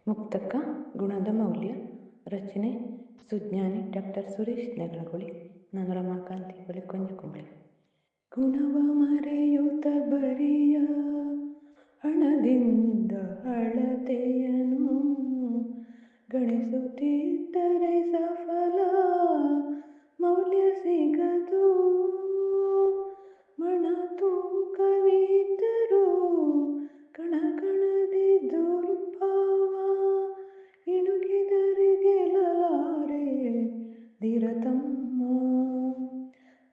ಮುಕ್ತಕ್ಕ ಗುಣದ ಮೌಲ್ಯ. ರಚನೆ ಸುಜ್ಞಾನಿ ಡಾಕ್ಟರ್ ಸುರೇಶ್ ನೆಗಳಗುಳಿ. ನಾನು ರಮಾಕಾಂತಿ ಬಳಿಕೊಂಜಕುಂಬಳಿ. ಗುಣವ ಮರೆಯುತ್ತ ಬರಿಯ ಹಣದಿಂದ ಅಳತೆಯನು ಗಣಿಸುತ್ತಿದ್ದರೆ ಸಫಲ ಮೌಲ್ಯ ಸಿಗದು. ಮಣ ತೂಕವಿದ್ದರೂ ಕಣಕಣದಿ ದುರ್ಭಾವ ಇಣುಕಿದರೆ ಗೆಲ್ಲಲಾರೆ ಧೀರತಮ್ಮ.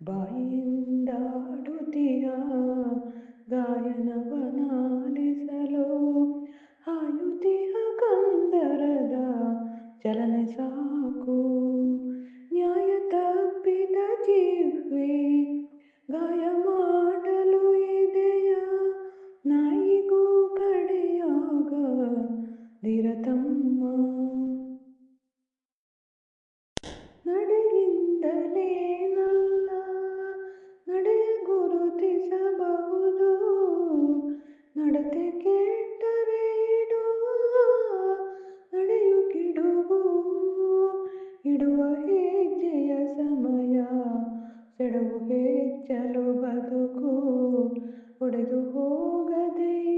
ಬಾಯಿಂದಾಡುತ್ತೀಯ ಗಾಯನವನಾಲಿಸಲು ಹಾಯುತಿಯ ಕಂದರದ ಚಲನೆ ಸಾಕು. ನ್ಯಾಯ ತಪ್ಪಿದ ಜಿಹ್ವೆ ಗಾಯ ಮಾಡಲು ಇದೆಯ ನಾಯಿಗೂ ಕಡೆಯಾಗ ಧೀರತಮ್ಮ. ನಡೆಯಿಂದಲೇನಲ್ಲ ನಡೆಯ ಗುರುತಿಸಬಹುದು. ನಡತೆ ಕೆಟ್ಟರೆ ಇಡುವ ನಡೆಯು ಕಿಡುವು. ಇಡುವ ಹೆಜ್ಜೆಯ ಸಮಯ ಸೆಡವು ಹೆಚ್ಚಲು ಬದುಕು ಒಡೆದು ಹೋಗದೆ